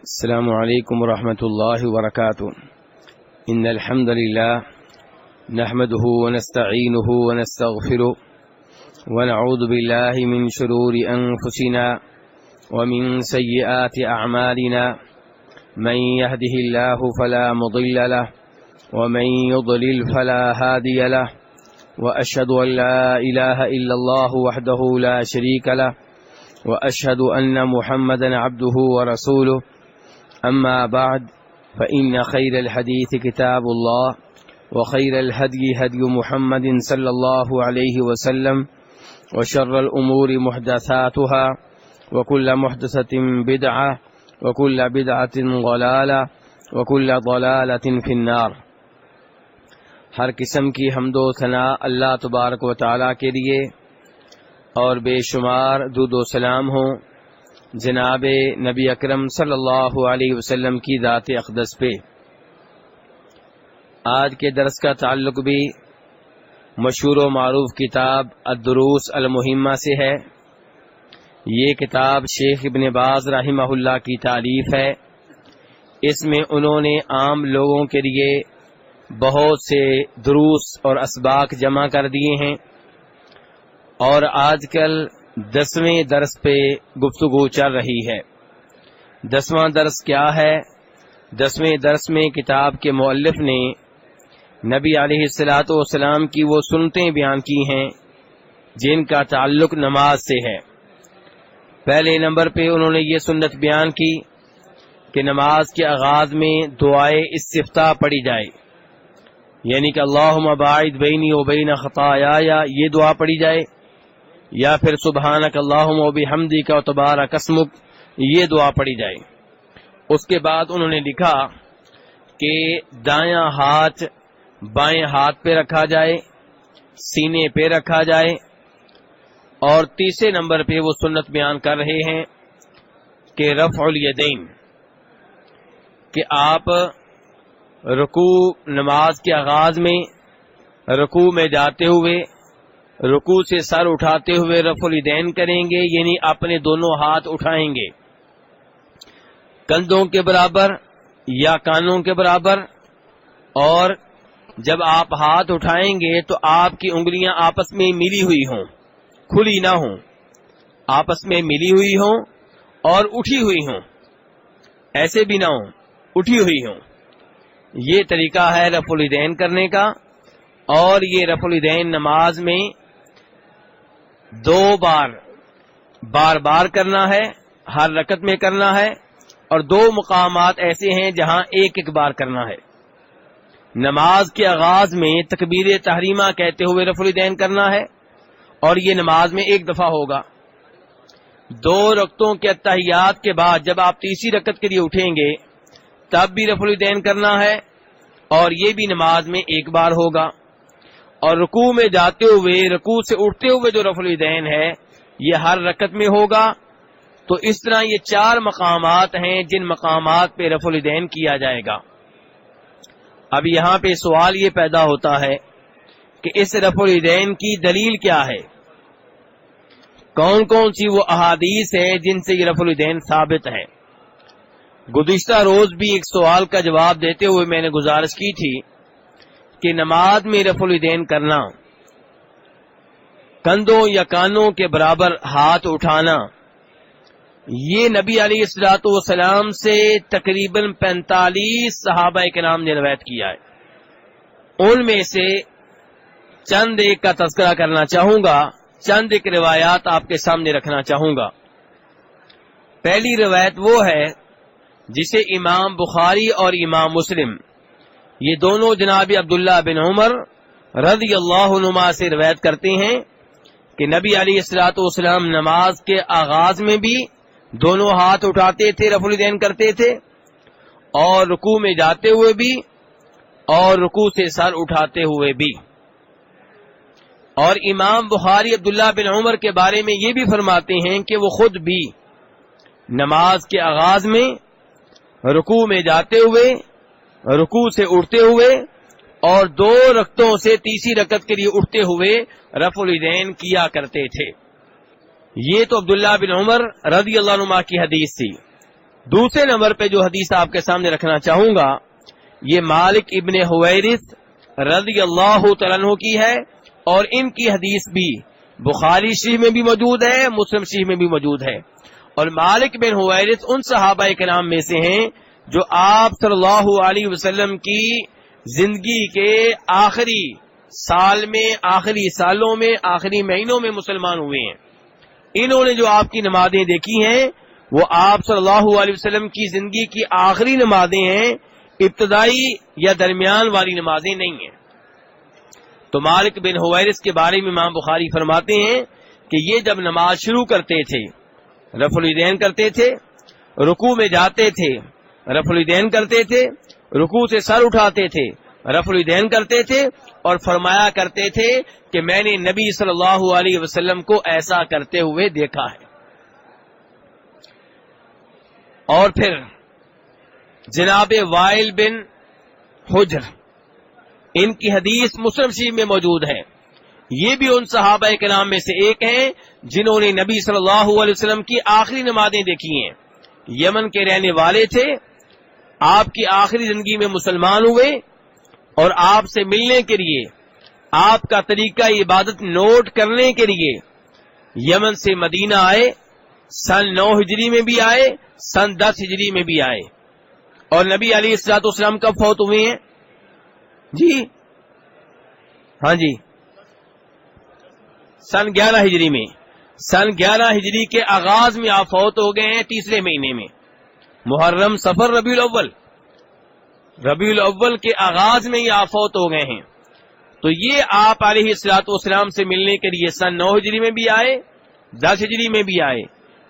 السلام علیکم ورحمۃ اللہ وبرکاتہ ان الحمد للہ نحمده ونستعینه ونستغفره ونعوذ باللہ من شرور انفسنا ومن سیئات اعمالنا من يهده الله فلا مضل له ومن يضلل فلا هادي له واشهد ان لا اله الا الله وحده لا شريك له واشهد ان محمدا عبده ورسوله أما بعد فإن خير الحديث كتاب الله وخير الهدي هدي محمد صلى الله عليه وسلم وشر الأمور محدثاتها وكل محدثة بدعة وكل بدعة ضلالة وكل ضلالة في النار۔ ہر قسم کی حمد و ثنا اللہ تبارک و تعالیٰ کے لیے اور بے شمار درود و سلام ہوں جناب نبی اکرم صلی اللہ علیہ وسلم کی ذات اقدس پہ۔ آج کے درس کا تعلق بھی مشہور و معروف کتاب الدروس المہمہ سے ہے۔ یہ کتاب شیخ ابن باز رحمہ اللہ کی تالیف ہے۔ اس میں انہوں نے عام لوگوں کے لیے بہت سے دروس اور اسباق جمع کر دیے ہیں، اور آج کل 10ویں درس پہ گفتگو چل رہی ہے۔ 10واں درس کیا ہے؟ 10ویں درس میں کتاب کے مؤلف نے نبی علیہ الصلوۃ والسلام کی وہ سنتیں بیان کی ہیں جن کا تعلق نماز سے ہے۔ پہلے نمبر پہ انہوں نے یہ سنت بیان کی کہ نماز کے آغاز میں دعائے استفتاح پڑھی جائے، یعنی کہ اللہم باعد بینی و بین خطایای، یہ دعا پڑھی جائے، یا پھر سبحانک اللہم و بحمدک و تبارک اسمک، یہ دعا پڑھی جائے۔ اس کے بعد انہوں نے لکھا کہ دایاں ہاتھ بائیں ہاتھ پہ رکھا جائے، سینے پہ رکھا جائے، اور تیسرے نمبر پہ وہ سنت بیان کر رہے ہیں کہ رفع الیدین، کہ آپ رکوع نماز کے آغاز میں رکوع میں جاتے ہوئے رکوع سے سر اٹھاتے ہوئے رفع الیدین کریں گے، یعنی اپنے دونوں ہاتھ اٹھائیں گے کندھوں کے برابر یا کانوں کے برابر، اور جب آپ ہاتھ اٹھائیں گے تو آپ کی انگلیاں آپس میں ملی ہوئی ہوں، کھلی نہ ہوں، آپس میں ملی ہوئی ہوں اور اٹھی ہوئی ہوں، ایسے بھی نہ ہوں، اٹھی ہوئی ہوں۔ یہ طریقہ ہے رفع الیدین کرنے کا، اور یہ رفع الیدین نماز میں 2 بار بار کرنا ہے، ہر رکعت میں کرنا ہے، اور 2 مقامات ایسے ہیں جہاں ایک بار کرنا ہے۔ نماز کے آغاز میں تکبیر تحریمہ کہتے ہوئے رفع الیدین کرنا ہے، اور یہ نماز میں 1 دفعہ ہوگا۔ 2 رکعتوں کے اتحیات کے بعد جب آپ تیسری رکعت کے لیے اٹھیں گے تب بھی رفع الیدین کرنا ہے، اور یہ بھی نماز میں 1 بار ہوگا۔ اور رکوع میں جاتے ہوئے رکوع سے اٹھتے ہوئے جو رفع الیدین ہے یہ ہر رکعت میں ہوگا۔ تو اس طرح یہ 4 مقامات ہیں جن مقامات پہ رفع الیدین کیا جائے گا۔ اب یہاں پہ سوال یہ پیدا ہوتا ہے کہ اس رفع الیدین کی دلیل کیا ہے؟ کون کون سی وہ احادیث ہے جن سے یہ رفع الیدین ثابت ہے؟ گزشتہ روز بھی ایک سوال کا جواب دیتے ہوئے میں نے گزارش کی تھی کہ نماز میں رفع الیدین کرنا، کندھوں یا کانوں کے برابر ہاتھ اٹھانا، یہ نبی علیہ الصلوۃ والسلام سے تقریباً 45 صحابہ کرام نے روایت کیا ہے۔ ان میں سے چند ایک کا تذکرہ کرنا چاہوں گا، چند ایک روایات آپ کے سامنے رکھنا چاہوں گا۔ پہلی روایت وہ ہے جسے امام بخاری اور امام مسلم یہ دونوں جناب عبداللہ بن عمر رضی اللہ عنہما سے روایت کرتے ہیں کہ نبی علیہ الصلوۃ والسلام نماز کے آغاز میں بھی دونوں ہاتھ اٹھاتے تھے، رفع الیدین کرتے تھے، اور رکوع میں جاتے ہوئے بھی، اور رکوع سے سر اٹھاتے ہوئے بھی۔ اور امام بخاری عبداللہ بن عمر کے بارے میں یہ بھی فرماتے ہیں کہ وہ خود بھی نماز کے آغاز میں رکوع میں جاتے ہوئے، رکوع سے اٹھتے ہوئے، اور 2 رکعتوں سے تیسری رکعت کے لیے اٹھتے ہوئے رفع الیدین کیا کرتے تھے۔ یہ تو عبداللہ بن عمر رضی اللہ عنہ کی حدیث تھی۔ دوسرے نمبر پہ جو حدیث آپ کے سامنے رکھنا چاہوں گا یہ مالک ابن حویرث رضی اللہ تعالیٰ عنہ کی ہے، اور ان کی حدیث بھی بخاری شریف میں بھی موجود ہے، مسلم شریف میں بھی موجود ہے. اور مالک بن حویرث ان صحابہ کرام میں سے ہیں جو آپ صلی اللہ علیہ وسلم کی زندگی کے آخری سال میں، آخری سالوں میں، آخری مہینوں میں مسلمان ہوئے ہیں. انہوں نے جو آپ کی نمازیں دیکھی ہیں وہ آپ صلی اللہ علیہ وسلم کی زندگی کی آخری نمازیں ہیں، ابتدائی یا درمیان والی نمازیں نہیں ہیں. تو مالک بن حویرث کے بارے میں امام بخاری فرماتے ہیں کہ یہ جب نماز شروع کرتے تھے رفع الیدین کرتے تھے، رکوع میں جاتے تھے رفع الیدین کرتے تھے، رکوع سے سر اٹھاتے تھے رفع الیدین کرتے تھے، اور فرمایا کرتے تھے کہ میں نے نبی صلی اللہ علیہ وسلم کو ایسا کرتے ہوئے دیکھا ہے. اور پھر جناب وائل بن حجر، ان کی حدیث مسلم شریف میں موجود ہے. یہ بھی ان صحابہ کرام میں سے ایک ہیں جنہوں نے نبی صلی اللہ علیہ وسلم کی آخری نمازیں دیکھی ہیں. یمن کے رہنے والے تھے، آپ کی آخری زندگی میں مسلمان ہوئے، اور آپ سے ملنے کے لیے، آپ کا طریقہ عبادت نوٹ کرنے کے لیے یمن سے مدینہ آئے. سن 9 ہجری میں بھی آئے، سن 10 ہجری میں بھی آئے. اور نبی علیہ الصلوۃ والسلام کب فوت ہوئے ہیں؟ جی ہاں جی، سن 11 ہجری میں. سن 11 ہجری کے آغاز میں آپ فوت ہو گئے ہیں، تیسرے مہینے میں، محرم صفر ربیع الاول کے آغاز میں یہ آپ فوت ہو گئے ہیں. تو یہ آپ علیہ الصلوۃ والسلام سے ملنے کے لیے سن 9 ہجری میں بھی آئے، 10 ہجری میں بھی آئے.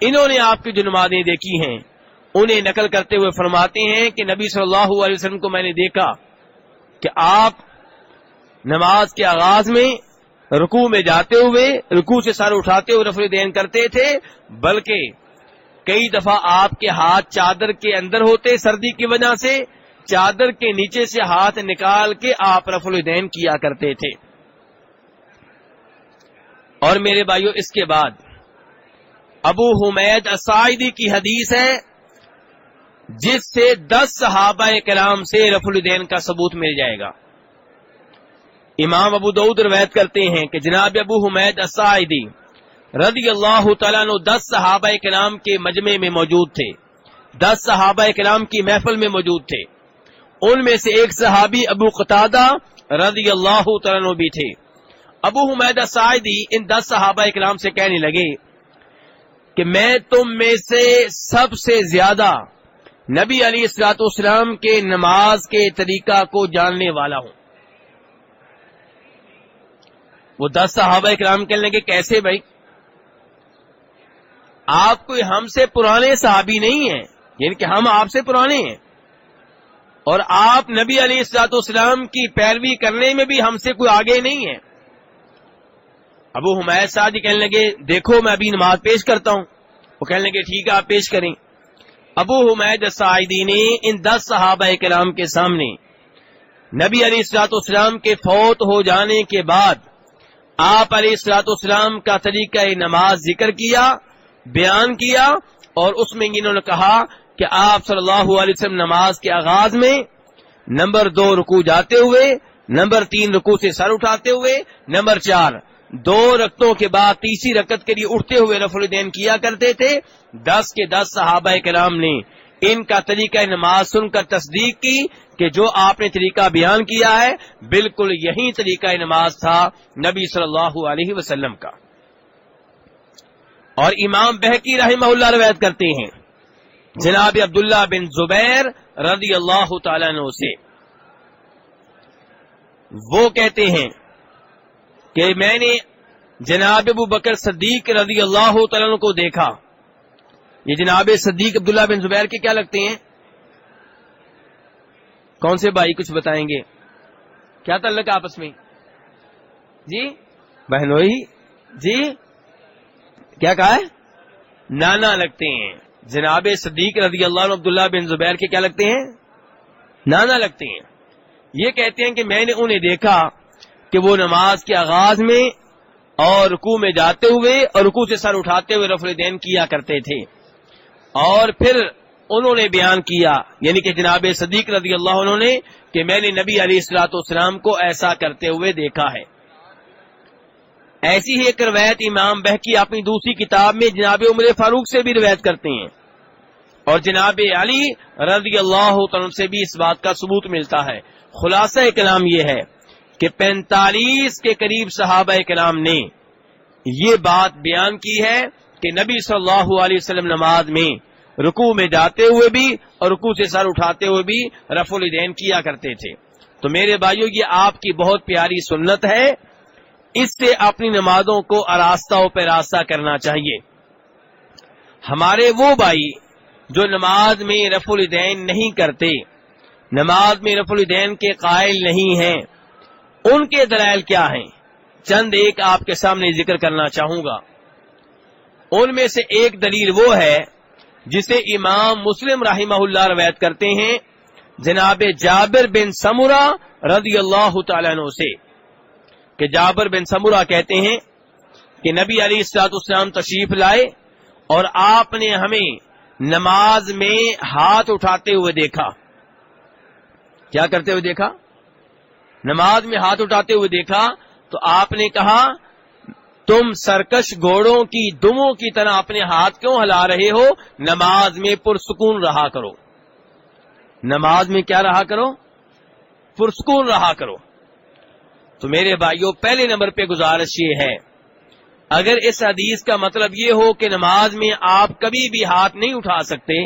انہوں نے آپ کی جو نمازیں دیکھی ہیں انہیں نقل کرتے ہوئے فرماتے ہیں کہ نبی صلی اللہ علیہ وسلم کو میں نے دیکھا کہ آپ نماز کے آغاز میں رکوع میں جاتے ہوئے، رکوع سے سر اٹھاتے ہوئے رفع الیدین کرتے تھے، بلکہ کئی دفعہ آپ کے ہاتھ چادر کے اندر ہوتے سردی کی وجہ سے، چادر کے نیچے سے ہاتھ نکال کے آپ رفع الیدین کیا کرتے تھے. اور میرے بھائیو، اس کے بعد ابو حمید الساعدی کی حدیث ہے جس سے 10 صحابہ کرام سے رفع الیدین کا ثبوت مل جائے گا. امام ابو داؤد روایت کرتے ہیں کہ جناب ابو حمید الساعدی رضی اللہ تعالیٰ عنہ 10 صحابہ کرام کے مجمع میں موجود تھے، 10 صحابہ کرام کی محفل میں موجود تھے. ان میں سے ایک صحابی ابو قتادہ رضی اللہ تعالیٰ عنہ بھی تھے. ابو حمید الساعدی ان 10 صحابہ کرام سے کہنے لگے کہ میں تم میں سے سب سے زیادہ نبی علیہ الصلوۃ والسلام کے نماز کے طریقہ کو جاننے والا ہوں. وہ 10 صحابہ کرام کہنے لگے کیسے بھائی؟ آپ کوئی ہم سے پرانے صحابی نہیں ہیں، یعنی کہ ہم آپ سے پرانے ہیں، اور آپ نبی علیہ الصلوۃ والسلام کی پیروی کرنے میں بھی ہم سے کوئی آگے نہیں ہے. ابو حمید سعدی کہنے لگے دیکھو میں ابھی نماز پیش کرتا ہوں. وہ کہنے لگے ٹھیک ہے آپ پیش کریں. ابو حمید الساعدی نے ان 10 صحابہ کرام کے سامنے نبی علیہ الصلوۃ والسلام کے فوت ہو جانے کے بعد آپ علیہ الصلوۃ والسلام کا طریقہ نماز ذکر کیا، بیان کیا، اور اس میں انہوں نے کہا کہ آپ صلی اللہ علیہ وسلم نماز کے آغاز میں نمبر 2 رکوع جاتے ہوئے، نمبر 3 رکوع سے سر اٹھاتے ہوئے، نمبر 4 2 رکعتوں کے بعد تیسری رکعت کے لیے اٹھتے ہوئے رفع الیدین کیا کرتے تھے. 10 کے 10 صحابہ کرام نے ان کا طریقہ نماز سن کر تصدیق کی کہ جو آپ نے طریقہ بیان کیا ہے بالکل یہی طریقہ نماز تھا نبی صلی اللہ علیہ وسلم کا. اور امام بہقی رحمہ اللہ روایت کرتے ہیں جناب عبداللہ بن زبیر رضی اللہ تعالیٰ عنہ سے، وہ کہتے ہیں کہ میں نے جناب ابو بکر صدیق رضی اللہ تعالیٰ عنہ کو دیکھا. یہ جناب صدیق عبداللہ بن زبیر کے کیا لگتے ہیں؟ کون سے بھائی کچھ بتائیں گے؟ کیا تعلق آپس میں؟ جی بہنوئی؟ جی کیا کہا ہے؟ نانا لگتے ہیں. جناب صدیق رضی اللہ عنہ عبداللہ بن زبیر کے کیا لگتے ہیں؟ نانا لگتے ہیں. یہ کہتے ہیں کہ میں نے انہیں دیکھا کہ وہ نماز کے آغاز میں اور رکوع میں جاتے ہوئے اور رکوع سے سر اٹھاتے ہوئے رفع الیدین کیا کرتے تھے، اور پھر انہوں نے بیان کیا، یعنی کہ جناب صدیق رضی اللہ عنہ نے، کہ میں نے نبی علیہ الصلوۃ والسلام کو ایسا کرتے ہوئے دیکھا ہے۔ ایسی ہی ایک روایت امام بہقی اپنی دوسری کتاب میں جناب عمر فاروق سے بھی روایت کرتے ہیں، اور جناب علی رضی اللہ عنہ سے بھی اس بات کا ثبوت ملتا ہے۔ خلاصہ کلام یہ ہے کہ 45 کے قریب صحابہ کرام نے یہ بات بیان کی ہے کہ نبی صلی اللہ علیہ وسلم نماز میں رکوع میں جاتے ہوئے بھی اور رکوع سے سر اٹھاتے ہوئے بھی رفع الیدین کیا کرتے تھے۔ تو میرے بھائیو، یہ آپ کی بہت پیاری سنت ہے، اس سے اپنی نمازوں کو آراستہ و پیراستہ کرنا چاہیے۔ ہمارے وہ بھائی جو نماز میں رفع الیدین نہیں کرتے، نماز میں رفع الیدین کے قائل نہیں ہیں، ان کے دلائل کیا ہیں؟ چند ایک آپ کے سامنے ذکر کرنا چاہوں گا۔ ان میں سے ایک دلیل وہ ہے جسے امام مسلم رحمہ اللہ روایت کرتے ہیں جناب جابر بن سمرہ رضی اللہ تعالیٰ عنہ سے، کہ جابر بن سمرہ کہتے ہیں کہ نبی علیہ الصلوۃ والسلام تشریف لائے اور آپ نے ہمیں نماز میں ہاتھ اٹھاتے ہوئے دیکھا۔ کیا کرتے ہوئے دیکھا؟ نماز میں ہاتھ اٹھاتے ہوئے دیکھا۔ تو آپ نے کہا، تم سرکش گھوڑوں کی دموں کی طرح اپنے ہاتھ کیوں ہلا رہے ہو؟ نماز میں پرسکون رہا کرو۔ نماز میں کیا رہا کرو؟ پرسکون رہا کرو۔ تو میرے بھائیوں، پہلے نمبر پہ گزارش یہ ہے، اگر اس حدیث کا مطلب یہ ہو کہ نماز میں آپ کبھی بھی ہاتھ نہیں اٹھا سکتے،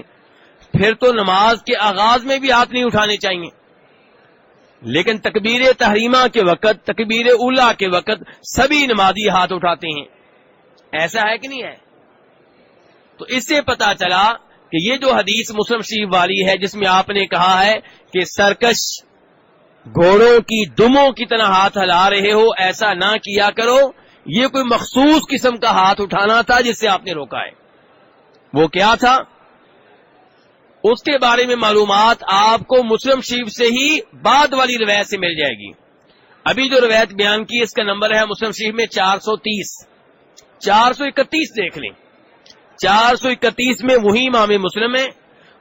پھر تو نماز کے آغاز میں بھی ہاتھ نہیں اٹھانے چاہیے، لیکن تکبیر تحریمہ کے وقت، تکبیر اولا کے وقت سبھی نمازی ہاتھ اٹھاتے ہیں۔ ایسا ہے کہ نہیں ہے؟ تو اس سے پتا چلا کہ یہ جو حدیث مسلم شریف والی ہے جس میں آپ نے کہا ہے کہ سرکش گھوڑوں کی دموں کی طرح ہاتھ ہلا رہے ہو، ایسا نہ کیا کرو، یہ کوئی مخصوص قسم کا ہاتھ اٹھانا تھا جس سے آپ نے روکا ہے۔ وہ کیا تھا؟ اس کے بارے میں معلومات آپ کو مسلم شریف سے ہی بعد والی روایت سے مل جائے گی۔ ابھی جو روایت بیان کی اس کا نمبر ہے مسلم شریف میں 430، 431 دیکھ لیں۔ 431 میں وہی امام مسلم ہے،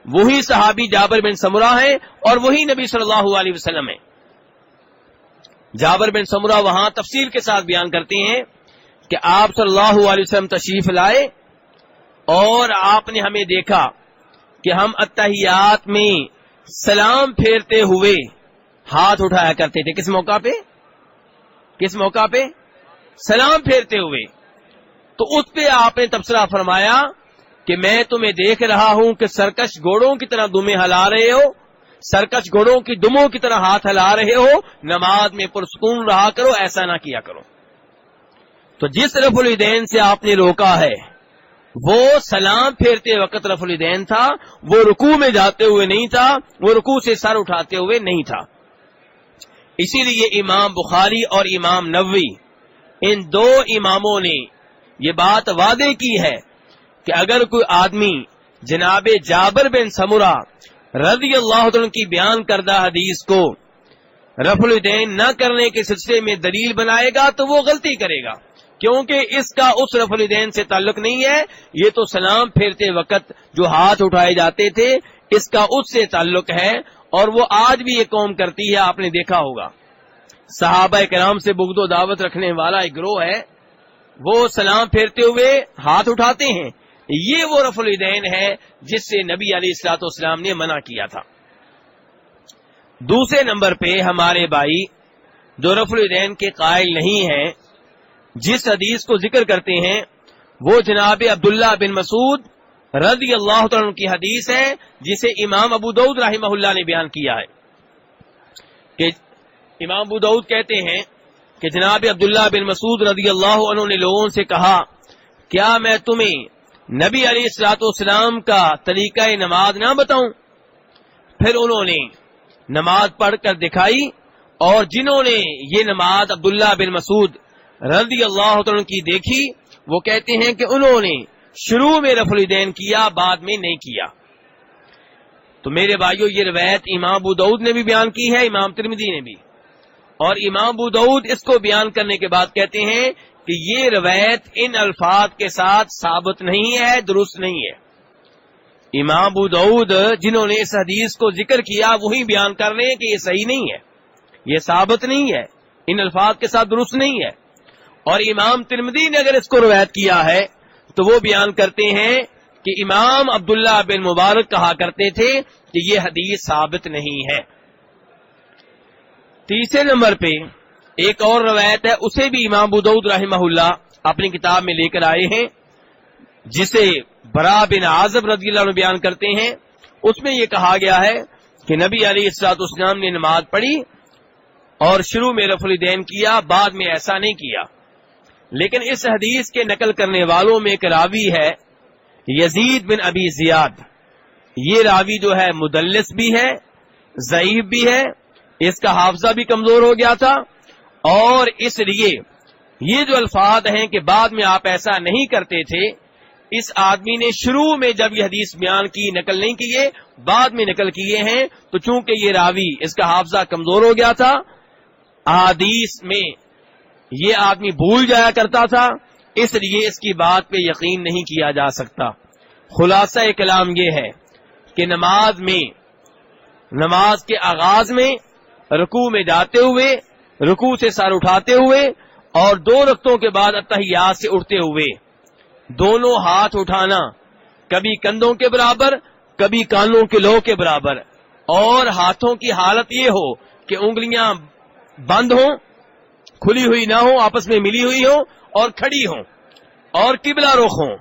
وہی صحابی جابر بن سمرہ ہے، اور وہی نبی صلی اللہ علیہ وسلم ہے۔ جابر بن سمرہ وہاں تفصیل کے ساتھ بیان کرتے ہیں کہ آپ صلی اللہ علیہ وسلم تشریف لائے اور آپ نے ہمیں دیکھا کہ ہم اتحیات میں سلام پھیرتے ہوئے ہاتھ اٹھایا کرتے تھے۔ کس موقع پہ؟ کس موقع پہ؟ سلام پھیرتے ہوئے۔ تو اس پہ آپ نے تبصرہ فرمایا کہ میں تمہیں دیکھ رہا ہوں کہ سرکش گھوڑوں کی طرح دمیں ہلا رہے ہو، سرکش گھوڑوں کی دموں کی طرح ہاتھ ہلا رہے ہو، نماز میں پرسکون رہا کرو، ایسا نہ کیا کرو۔ تو جس رفع الیدین سے آپ نے روکا ہے وہ سلام پھیرتے وقت رفع الیدین تھا، وہ رکوع میں جاتے ہوئے نہیں تھا، وہ رکوع سے سر اٹھاتے ہوئے نہیں تھا۔ اسی لیے امام بخاری اور امام نووی، ان دو اماموں نے یہ بات واضح کی ہے کہ اگر کوئی آدمی جناب جابر بن سمرہ رضی اللہ عنہ کی بیان کردہ حدیث کو رفع الیدین نہ کرنے کے سلسلے میں دلیل بنائے گا تو وہ غلطی کرے گا، کیونکہ اس کا اس رفع الیدین سے تعلق نہیں ہے، یہ تو سلام پھیرتے وقت جو ہاتھ اٹھائے جاتے تھے اس کا اس سے تعلق ہے، اور وہ آج بھی یہ قوم کرتی ہے۔ آپ نے دیکھا ہوگا صحابہ کرام سے بغض و دعوت رکھنے والا ایک گروہ ہے، وہ سلام پھیرتے ہوئے ہاتھ اٹھاتے ہیں، یہ وہ رفع الیدین ہے جس سے نبی علیہ الصلوۃ والسلام نے منع کیا تھا۔ دوسرے نمبر پہ ہمارے بھائی جو رفع الیدین کے قائل نہیں ہیں، جس حدیث کو ذکر کرتے ہیں وہ جناب عبداللہ بن مسعود رضی اللہ عنہ کی حدیث ہے، جسے امام ابو داؤد رحمہ اللہ نے بیان کیا ہے کہ امام ابو داؤد کہتے ہیں کہ جناب عبداللہ بن مسعود رضی اللہ عنہ نے لوگوں سے کہا، کیا میں تمہیں نبی علیہ الصلوۃ والسلام کا طریقہ نماز نہ بتاؤں؟ پھر انہوں نے نماز پڑھ کر دکھائی، اور جنہوں نے یہ نماز عبداللہ بن مسعود رضی اللہ عنہ کی دیکھی وہ کہتے ہیں کہ انہوں نے شروع میں رفع الیدین کیا، بعد میں نہیں کیا۔ تو میرے بھائیو، یہ روایت امام ابو داؤد نے بھی بیان کی ہے، امام ترمذی نے بھی، اور امام ابو داؤد اس کو بیان کرنے کے بعد کہتے ہیں کہ یہ روایت ان الفاظ کے ساتھ ثابت نہیں ہے، درست نہیں ہے۔ امام ابو داؤد جنہوں نے اس حدیث کو ذکر کیا وہی بیان کر رہے ہیں کہ یہ صحیح نہیں ہے، یہ ثابت نہیں ہے، ان الفاظ کے ساتھ درست نہیں ہے. اور امام ترمذی نے اگر اس کو روایت کیا ہے تو وہ بیان کرتے ہیں کہ امام عبداللہ بن مبارک کہا کرتے تھے کہ یہ حدیث ثابت نہیں ہے. تیسرے نمبر پہ ایک اور روایت ہے، اسے بھی امام ابو داؤد رحمہ اللہ اپنی کتاب میں لے کر آئے ہیں، جسے برا بن عازب رضی اللہ عنہ بیان کرتے ہیں. اس میں یہ کہا گیا ہے کہ نبی علیہ الصلوۃ والسلام نے نماز پڑھی اور شروع میں رفع الیدین کیا، بعد میں ایسا نہیں کیا. لیکن اس حدیث کے نقل کرنے والوں میں ایک راوی ہے یزید بن ابی زیاد. یہ راوی جو ہے مدلس بھی ہے، ضعیف بھی ہے، اس کا حافظہ بھی کمزور ہو گیا تھا، اور اس لیے یہ جو الفاظ ہیں کہ بعد میں آپ ایسا نہیں کرتے تھے، اس آدمی نے شروع میں جب یہ حدیث بیان کی نقل نہیں کیے، بعد میں نقل کیے ہیں. تو چونکہ یہ راوی اس کا حافظہ کمزور ہو گیا تھا، احادیث میں یہ آدمی بھول جایا کرتا تھا، اس لیے اس کی بات پہ یقین نہیں کیا جا سکتا. خلاصہ کلام یہ ہے کہ نماز کے آغاز میں رکوع میں جاتے ہوئے، رکوع سے سر اٹھاتے ہوئے، اور 2 رکعتوں کے بعد اتحیات سے اٹھتے ہوئے دونوں ہاتھ اٹھانا، کبھی کندھوں کے برابر، کبھی کانوں کے لو کے برابر، اور ہاتھوں کی حالت یہ ہو کہ انگلیاں بند ہوں، کھلی ہوئی نہ ہوں، آپس میں ملی ہوئی ہوں اور کھڑی ہوں اور قبلہ رخ ہوں.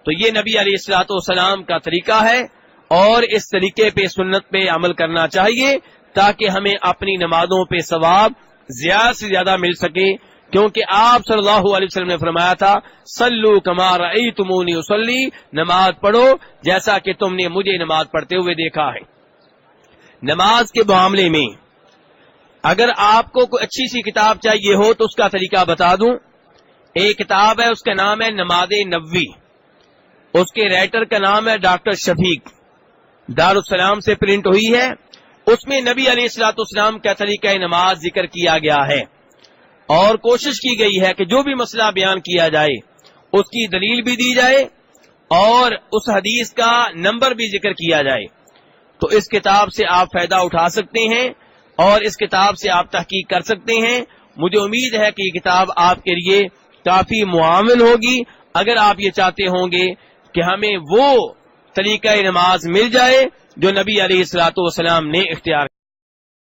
تو یہ نبی علیہ الصلوۃ والسلام کا طریقہ ہے، اور اس طریقے پہ سنت پہ عمل کرنا چاہیے تاکہ ہمیں اپنی نمازوں پہ ثواب زیادہ سے زیادہ مل سکے. کیونکہ آپ صلی اللہ علیہ وسلم نے فرمایا تھا صلو کما رأیتمونی اصلی، نماز پڑھو جیسا کہ تم نے مجھے نماز پڑھتے ہوئے دیکھا ہے. نماز کے معاملے میں اگر آپ کو کوئی اچھی سی کتاب چاہیے ہو تو اس کا طریقہ بتا دوں. ایک کتاب ہے، اس کا نام ہے نماز نبوی، اس کے رائٹر کا نام ہے ڈاکٹر شفیق، دارالسلام سے پرنٹ ہوئی ہے. اس میں نبی علیہ الصلوۃ والسلام کا طریقہ نماز ذکر کیا گیا ہے، اور کوشش کی گئی ہے کہ جو بھی مسئلہ بیان کیا جائے اس کی دلیل بھی دی جائے اور اس حدیث کا نمبر بھی ذکر کیا جائے. تو اس کتاب سے آپ فائدہ اٹھا سکتے ہیں اور اس کتاب سے آپ تحقیق کر سکتے ہیں. مجھے امید ہے کہ یہ کتاب آپ کے لیے کافی معاون ہوگی اگر آپ یہ چاہتے ہوں گے کہ ہمیں وہ طریقہ نماز مل جائے جو نبی علیہ الصلوۃ والسلام نے اختیار